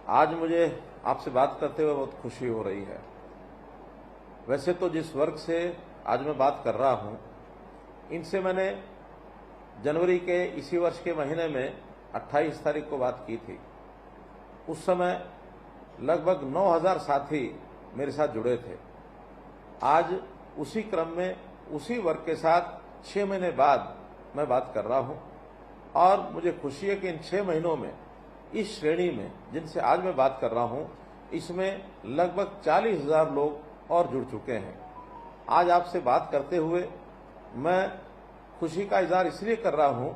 आज मुझे आपसे बात करते हुए बहुत खुशी हो रही है। वैसे तो जिस वर्ग से आज मैं बात कर रहा हूं, इनसे मैंने जनवरी के इसी वर्ष के महीने में 28 तारीख को बात की थी। उस समय लगभग 9000 साथी मेरे साथ जुड़े थे। आज उसी क्रम में उसी वर्ग के साथ 6 महीने बाद मैं बात कर रहा हूं और मुझे खुशी है कि इन 6 महीनों में इस श्रेणी में जिनसे आज मैं बात कर रहा हूं, इसमें लगभग 40,000 लोग और जुड़ चुके हैं। आज आपसे बात करते हुए मैं खुशी का इजहार इसलिए कर रहा हूं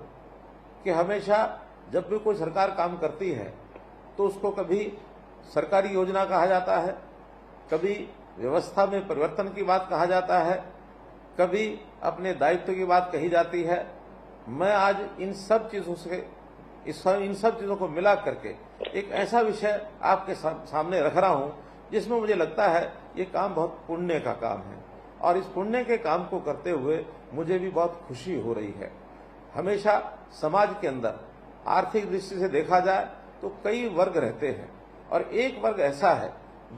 कि हमेशा जब भी कोई सरकार काम करती है तो उसको कभी सरकारी योजना कहा जाता है, कभी व्यवस्था में परिवर्तन की बात कहा जाता है, कभी अपने दायित्व की बात कही जाती है। मैं आज इन सब चीजों को मिला करके एक ऐसा विषय आपके सामने रख रहा हूं जिसमें मुझे लगता है ये काम बहुत पुण्य का काम है और इस पुण्य के काम को करते हुए मुझे भी बहुत खुशी हो रही है। हमेशा समाज के अंदर आर्थिक दृष्टि से देखा जाए तो कई वर्ग रहते हैं और एक वर्ग ऐसा है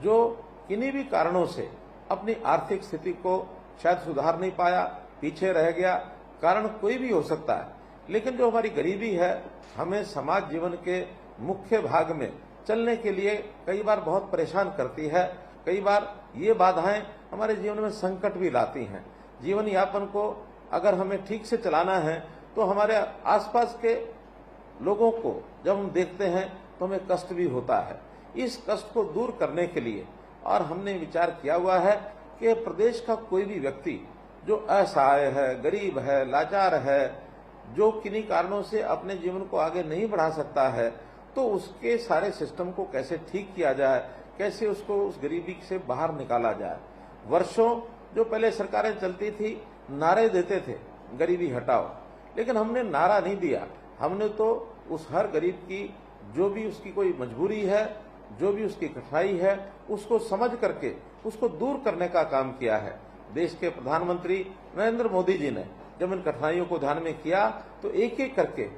जो किन्हीं भी कारणों से अपनी आर्थिक स्थिति को शायद सुधार नहीं पाया, पीछे रह गया। कारण कोई भी हो सकता है, लेकिन जो हमारी गरीबी है हमें समाज जीवन के मुख्य भाग में चलने के लिए कई बार बहुत परेशान करती है। कई बार ये बाधाएं हमारे जीवन में संकट भी लाती हैं। जीवन यापन को अगर हमें ठीक से चलाना है तो हमारे आसपास के लोगों को जब हम देखते हैं तो हमें कष्ट भी होता है। इस कष्ट को दूर करने के लिए और हमने विचार किया हुआ है कि प्रदेश का कोई भी व्यक्ति जो असहाय है, गरीब है, लाचार है, जो किन्हीं कारणों से अपने जीवन को आगे नहीं बढ़ा सकता है, तो उसके सारे सिस्टम को कैसे ठीक किया जाए, कैसे उसको उस गरीबी से बाहर निकाला जाए। वर्षों जो पहले सरकारें चलती थी नारे देते थे गरीबी हटाओ, लेकिन हमने नारा नहीं दिया। हमने तो उस हर गरीब की जो भी उसकी कोई मजबूरी है, जो भी उसकी कठिनाई है, उसको समझ करके उसको दूर करने का काम किया है। देश के प्रधानमंत्री नरेंद्र मोदी जी ने जब इन कठिनाइयों को ध्यान में किया तो एक एक करके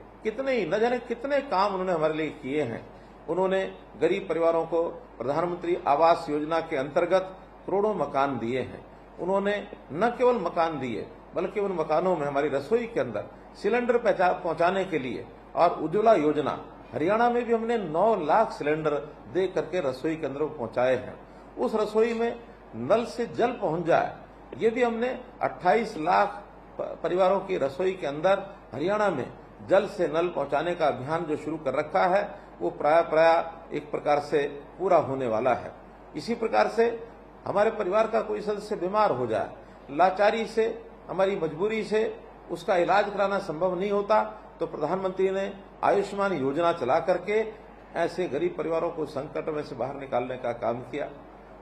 न जाने कितने काम उन्होंने हमारे लिए किए हैं। उन्होंने गरीब परिवारों को प्रधानमंत्री आवास योजना के अंतर्गत करोड़ों मकान दिए हैं। उन्होंने न केवल मकान दिए बल्कि उन मकानों में हमारी रसोई के अंदर सिलेंडर पहुंचाने के लिए और उज्ज्वला योजना, हरियाणा में भी हमने 9 लाख सिलेंडर दे करके रसोई के अंदर पहुंचाए हैं। उस रसोई में नल से जल पहुंच जाए, ये भी हमने 28 लाख परिवारों की रसोई के अंदर हरियाणा में जल से नल पहुंचाने का अभियान जो शुरू कर रखा है वो प्राय एक प्रकार से पूरा होने वाला है। इसी प्रकार से हमारे परिवार का कोई सदस्य बीमार हो जाए, लाचारी से, हमारी मजबूरी से उसका इलाज कराना संभव नहीं होता, तो प्रधानमंत्री ने आयुष्मान योजना चला करके ऐसे गरीब परिवारों को संकट में से बाहर निकालने का काम किया।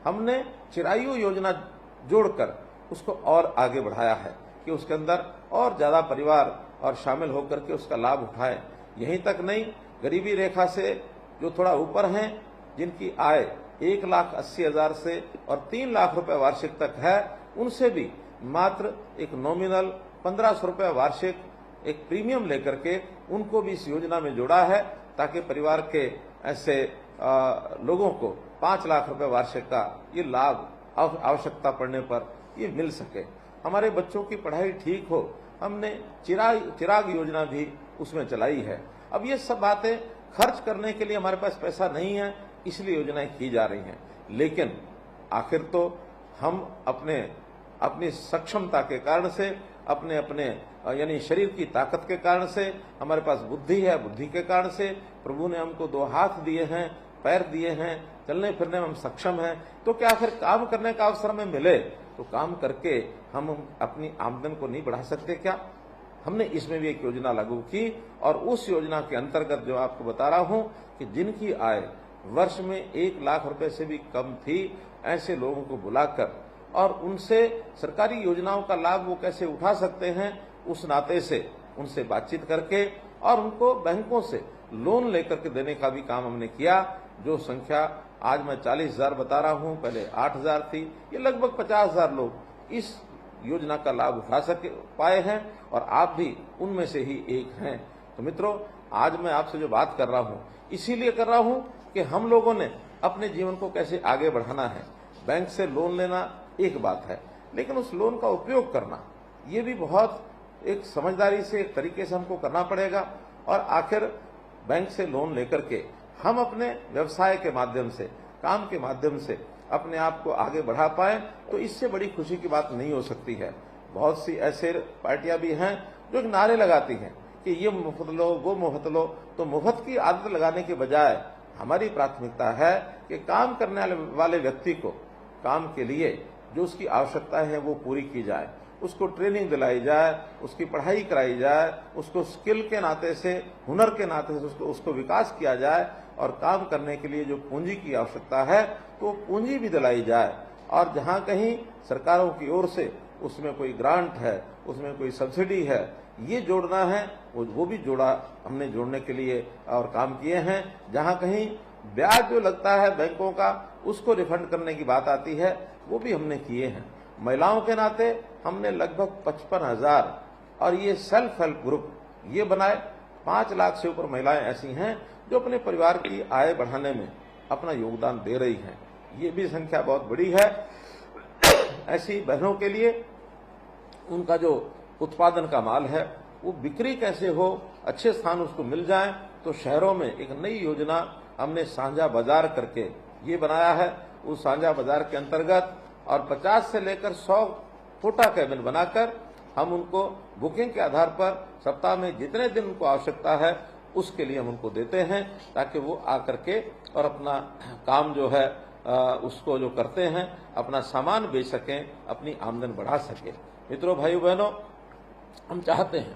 हमने चिरायु योजना जोड़कर उसको और आगे बढ़ाया है कि उसके अंदर और ज्यादा परिवार और शामिल होकर के उसका लाभ उठाएं। यहीं तक नहीं, गरीबी रेखा से जो थोड़ा ऊपर हैं, जिनकी आय 1,80,000 से और 3 लाख रुपए वार्षिक तक है, उनसे भी मात्र एक नॉमिनल 1500 रुपए वार्षिक एक प्रीमियम लेकर के उनको भी इस योजना में जोड़ा है, ताकि परिवार के ऐसे लोगों को 5 लाख रुपए वार्षिक का ये लाभ आवश्यकता पड़ने पर ये मिल सके। हमारे बच्चों की पढ़ाई ठीक हो, हमने चिराग योजना भी उसमें चलाई है। अब ये सब बातें खर्च करने के लिए हमारे पास पैसा नहीं है, इसलिए योजनाएं की जा रही हैं। लेकिन आखिर तो हम अपनी सक्षमता के कारण से, अपने यानी शरीर की ताकत के कारण से, हमारे पास बुद्धि है, बुद्धि के कारण से प्रभु ने हमको 2 हाथ दिए हैं, पैर दिए हैं, चलने फिरने में हम सक्षम हैं, तो क्या आखिर काम करने का अवसर हमें मिले तो काम करके हम अपनी आमदन को नहीं बढ़ा सकते क्या? हमने इसमें भी एक योजना लागू की और उस योजना के अंतर्गत जो आपको बता रहा हूं कि जिनकी आय वर्ष में 1 लाख रुपए से भी कम थी, ऐसे लोगों को बुलाकर और उनसे सरकारी योजनाओं का लाभ वो कैसे उठा सकते हैं, उस नाते से उनसे बातचीत करके और उनको बैंकों से लोन लेकर के देने का भी काम हमने किया। जो संख्या आज मैं 40,000 बता रहा हूं, पहले 8,000 थी, ये लगभग 50,000 लोग इस योजना का लाभ उठा पाए हैं और आप भी उनमें से ही एक हैं। तो मित्रों, आज मैं आपसे जो बात कर रहा हूं इसीलिए कर रहा हूं कि हम लोगों ने अपने जीवन को कैसे आगे बढ़ाना है। बैंक से लोन लेना एक बात है, लेकिन उस लोन का उपयोग करना ये भी बहुत एक समझदारी से, एक तरीके से हमको करना पड़ेगा। और आखिर बैंक से लोन लेकर के हम अपने व्यवसाय के माध्यम से, काम के माध्यम से अपने आप को आगे बढ़ा पाए, तो इससे बड़ी खुशी की बात नहीं हो सकती है। बहुत सी ऐसे पार्टियां भी हैं जो नारे लगाती हैं कि ये मुफ्त लो, वो मुफ्त लो। तो मुफ्त की आदत लगाने के बजाय हमारी प्राथमिकता है कि काम करने वाले व्यक्ति को काम के लिए जो उसकी आवश्यकता है वो पूरी की जाए, उसको ट्रेनिंग दिलाई जाए, उसकी पढ़ाई कराई जाए, उसको स्किल के नाते से, हुनर के नाते से उसको विकास किया जाए, और काम करने के लिए जो पूंजी की आवश्यकता है तो पूंजी भी दिलाई जाए। और जहां कहीं सरकारों की ओर से उसमें कोई ग्रांट है, उसमें कोई सब्सिडी है, ये जोड़ना है, वो भी हमने जोड़ने के लिए और काम किए हैं। जहां कहीं ब्याज जो लगता है बैंकों का, उसको रिफंड करने की बात आती है, वो भी हमने किए हैं। महिलाओं के नाते हमने लगभग 55,000 और ये सेल्फ हेल्प ग्रुप ये बनाए। 5 लाख से ऊपर महिलाएं ऐसी हैं जो अपने परिवार की आय बढ़ाने में अपना योगदान दे रही हैं। ये भी संख्या बहुत बड़ी है। ऐसी बहनों के लिए उनका जो उत्पादन का माल है वो बिक्री कैसे हो, अच्छे स्थान उसको मिल जाए, तो शहरों में एक नई योजना हमने साझा बाजार करके ये बनाया है। उस साझा बाजार के अंतर्गत और 50 से लेकर 100 छोटा कैबिन बनाकर हम उनको बुकिंग के आधार पर सप्ताह में जितने दिन उनको आवश्यकता है उसके लिए हम उनको देते हैं, ताकि वो आकर के और अपना काम जो है उसको जो करते हैं, अपना सामान बेच सकें, अपनी आमदन बढ़ा सकें। मित्रों, भाइयों बहनों, हम चाहते हैं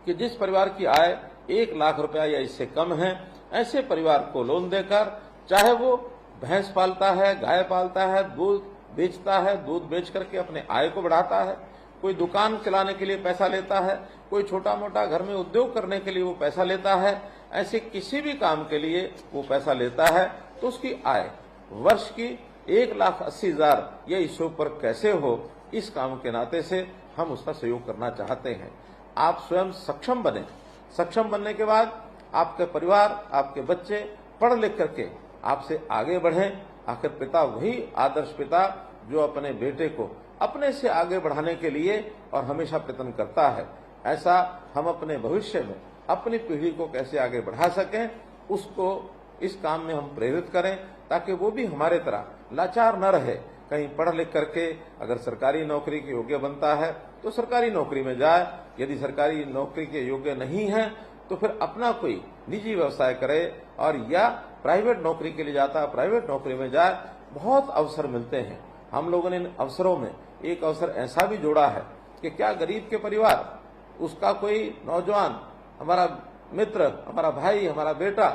कि जिस परिवार की आय 1 लाख रुपया या इससे कम है, ऐसे परिवार को लोन देकर, चाहे वो भैंस पालता है, गाय पालता है, दूध बेचता है, दूध बेच करके अपने आय को बढ़ाता है, कोई दुकान चलाने के लिए पैसा लेता है, कोई छोटा मोटा घर में उद्योग करने के लिए वो पैसा लेता है, ऐसे किसी भी काम के लिए वो पैसा लेता है, तो उसकी आय वर्ष की 1,80,000 या इससे ऊपर कैसे हो, इस काम के नाते से हम उसका सहयोग करना चाहते हैं। आप स्वयं सक्षम बने। सक्षम बनने के बाद आपके परिवार, आपके बच्चे पढ़ लिख करके आपसे आगे बढ़ें। आखिर पिता वही आदर्श पिता जो अपने बेटे को अपने से आगे बढ़ाने के लिए और हमेशा प्रयत्न करता है। ऐसा हम अपने भविष्य में अपनी पीढ़ी को कैसे आगे बढ़ा सकें, उसको इस काम में हम प्रेरित करें, ताकि वो भी हमारे तरह लाचार न रहे। कहीं पढ़ लिख करके अगर सरकारी नौकरी के योग्य बनता है तो सरकारी नौकरी में जाए, यदि सरकारी नौकरी के योग्य नहीं है तो फिर अपना कोई निजी व्यवसाय करे, और या प्राइवेट नौकरी के लिए जाता है, प्राइवेट नौकरी में जाए। बहुत अवसर मिलते हैं। हम लोगों ने इन अवसरों में एक अवसर ऐसा भी जोड़ा है कि क्या गरीब के परिवार, उसका कोई नौजवान, हमारा मित्र, हमारा भाई, हमारा बेटा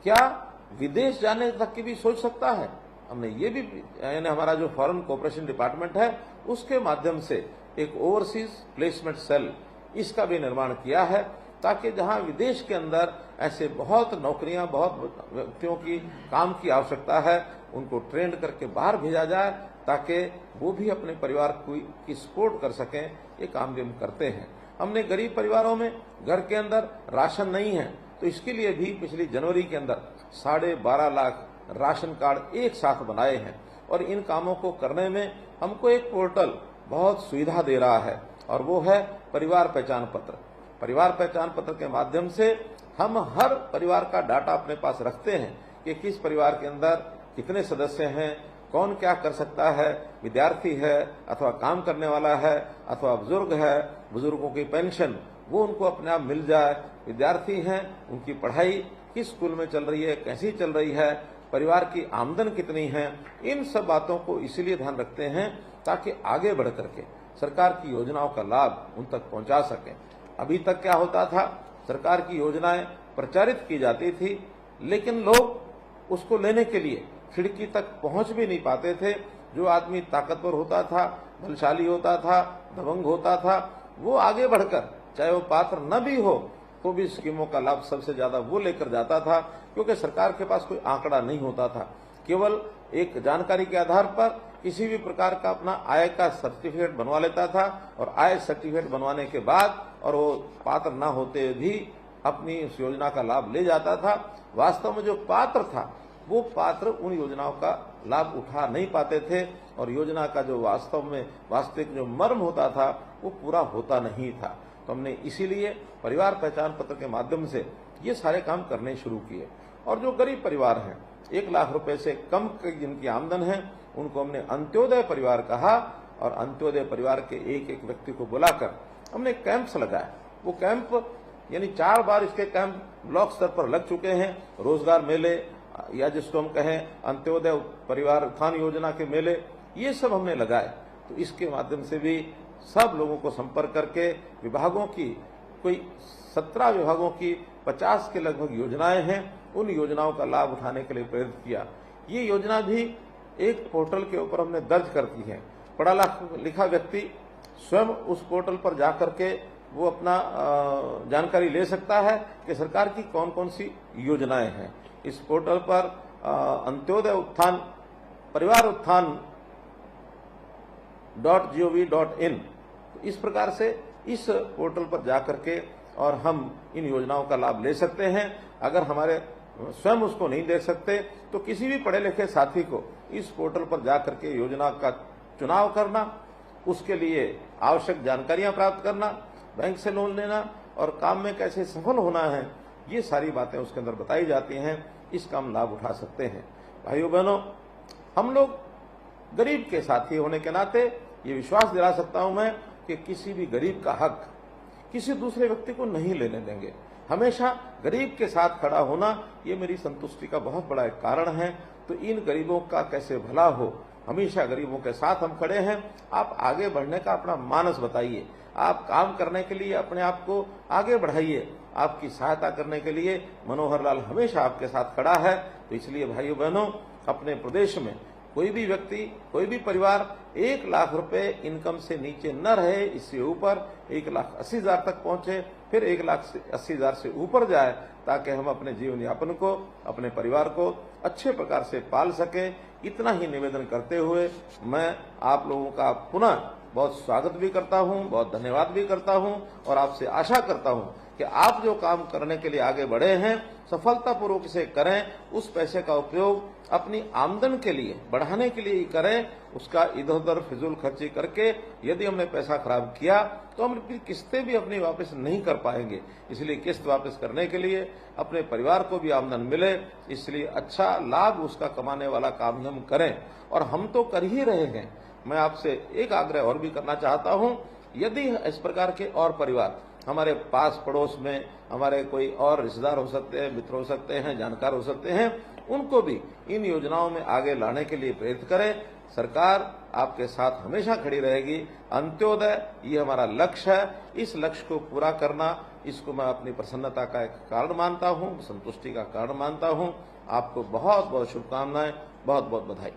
क्या विदेश जाने तक की भी सोच सकता है? हमने ये भी, यानी हमारा जो फॉरेन कोऑपरेशन डिपार्टमेंट है उसके माध्यम से एक ओवरसीज प्लेसमेंट सेल, इसका भी निर्माण किया है, ताकि जहां विदेश के अंदर ऐसे बहुत नौकरियां, बहुत व्यक्तियों की काम की आवश्यकता है, उनको ट्रेंड करके बाहर भेजा जाए, ताकि वो भी अपने परिवार की सपोर्ट कर सकें। ये काम भी हम करते हैं। हमने गरीब परिवारों में घर के अंदर राशन नहीं है, तो इसके लिए भी पिछली जनवरी के अंदर 12.5 लाख राशन कार्ड एक साथ बनाए हैं। और इन कामों को करने में हमको एक पोर्टल बहुत सुविधा दे रहा है, और वो है परिवार पहचान पत्र। परिवार पहचान पत्र के माध्यम से हम हर परिवार का डाटा अपने पास रखते हैं कि किस परिवार के अंदर कितने सदस्य हैं, कौन क्या कर सकता है, विद्यार्थी है अथवा काम करने वाला है अथवा बुजुर्ग है, बुजुर्गों की पेंशन वो उनको अपने आप मिल जाए, विद्यार्थी हैं उनकी पढ़ाई किस स्कूल में चल रही है, कैसी चल रही है, परिवार की आमदन कितनी है। इन सब बातों को इसीलिए ध्यान रखते हैं ताकि आगे बढ़ करके सरकार की योजनाओं का लाभ उन तक पहुंचा सकें। अभी तक क्या होता था, सरकार की योजनाएं प्रचारित की जाती थी, लेकिन लोग उसको लेने के लिए खिड़की तक पहुंच भी नहीं पाते थे। जो आदमी ताकतवर होता था, बलशाली होता था, दबंग होता था, वो आगे बढ़कर, चाहे वो पात्र न भी हो, तो भी स्कीमों का लाभ सबसे ज्यादा वो लेकर जाता था, क्योंकि सरकार के पास कोई आंकड़ा नहीं होता था। केवल एक जानकारी के आधार पर किसी भी प्रकार का अपना आय का सर्टिफिकेट बनवा लेता था, और आय सर्टिफिकेट बनवाने के बाद और वो पात्र न होते भी अपनी उस योजना का लाभ ले जाता था। वास्तव में जो पात्र था वो पात्र उन योजनाओं का लाभ उठा नहीं पाते थे और योजना का जो वास्तव में वास्तविक जो मर्म होता था वो पूरा होता नहीं था। तो हमने इसीलिए परिवार पहचान पत्र के माध्यम से ये सारे काम करने शुरू किए। और जो गरीब परिवार हैं, 1 लाख रुपए से कम जिनकी आमदन है, उनको हमने अंत्योदय परिवार कहा और अंत्योदय परिवार के एक एक व्यक्ति को बुलाकर हमने कैंप्स लगाए। वो कैंप यानी 4 बार इसके कैंप ब्लॉक स्तर पर लग चुके हैं। रोजगार मेले या जिसको हम कहें अंत्योदय परिवार उत्थान योजना के मेले, ये सब हमने लगाए। तो इसके माध्यम से भी सब लोगों को संपर्क करके विभागों की कोई 17 विभागों की 50 के लगभग योजनाएं हैं, उन योजनाओं का लाभ उठाने के लिए प्रेरित किया। ये योजना भी एक पोर्टल के ऊपर हमने दर्ज कर दी है। पढ़ा लिखा व्यक्ति स्वयं उस पोर्टल पर जाकर के वो अपना जानकारी ले सकता है कि सरकार की कौन कौन सी योजनाएं हैं। इस पोर्टल पर अंत्योदय उत्थान परिवार उत्थान .gov.in, तो इस प्रकार से इस पोर्टल पर जाकर के और हम इन योजनाओं का लाभ ले सकते हैं। अगर हमारे स्वयं उसको नहीं देख सकते तो किसी भी पढ़े लिखे साथी को इस पोर्टल पर जाकर के योजना का चुनाव करना, उसके लिए आवश्यक जानकारियां प्राप्त करना, बैंक से लोन लेना और काम में कैसे सफल होना है, ये सारी बातें उसके अंदर बताई जाती हैं। इसका हम लाभ उठा सकते हैं। भाइयों बहनों, हम लोग गरीब के साथी होने के नाते ये विश्वास दिला सकता हूं मैं कि किसी भी गरीब का हक किसी दूसरे व्यक्ति को नहीं लेने देंगे। हमेशा गरीब के साथ खड़ा होना ये मेरी संतुष्टि का बहुत बड़ा एक कारण है। तो इन गरीबों का कैसे भला हो, हमेशा गरीबों के साथ हम खड़े हैं। आप आगे बढ़ने का अपना मानस बताइए, आप काम करने के लिए अपने आप को आगे बढ़ाइए। आपकी सहायता करने के लिए मनोहर लाल हमेशा आपके साथ खड़ा है। तो इसलिए भाइयों बहनों, अपने प्रदेश में कोई भी व्यक्ति, कोई भी परिवार 1 लाख रुपए इनकम से नीचे न रहे, इससे ऊपर 1,80,000 तक पहुंचे, फिर 1,80,000 से ऊपर जाए, ताकि हम अपने जीवन यापन को, अपने परिवार को अच्छे प्रकार से पाल सके। इतना ही निवेदन करते हुए मैं आप लोगों का पुनः बहुत स्वागत भी करता हूं, बहुत धन्यवाद भी करता हूं और आपसे आशा करता हूं कि आप जो काम करने के लिए आगे बढ़े हैं सफलतापूर्वक इसे करें। उस पैसे का उपयोग अपनी आमदन के लिए बढ़ाने के लिए ही करें। उसका इधर उधर फिजूल खर्ची करके यदि हमने पैसा खराब किया तो हम अपनी किस्तें भी अपनी वापस नहीं कर पाएंगे। इसलिए किस्त वापस करने के लिए अपने परिवार को भी आमदन मिले, इसलिए अच्छा लाभ उसका कमाने वाला काम ही हम करें। और हम तो कर ही रहे हैं। मैं आपसे एक आग्रह और भी करना चाहता हूं, यदि इस प्रकार के और परिवार हमारे पास पड़ोस में, हमारे कोई और रिश्तेदार हो सकते हैं, मित्र हो सकते हैं, जानकार हो सकते हैं, उनको भी इन योजनाओं में आगे लाने के लिए प्रेरित करें। सरकार आपके साथ हमेशा खड़ी रहेगी। अंत्योदय ये हमारा लक्ष्य है। इस लक्ष्य को पूरा करना, इसको मैं अपनी प्रसन्नता का एक कारण मानता हूं, संतुष्टि का कारण मानता हूं। आपको बहुत बहुत शुभकामनाएं, बहुत बहुत बधाई।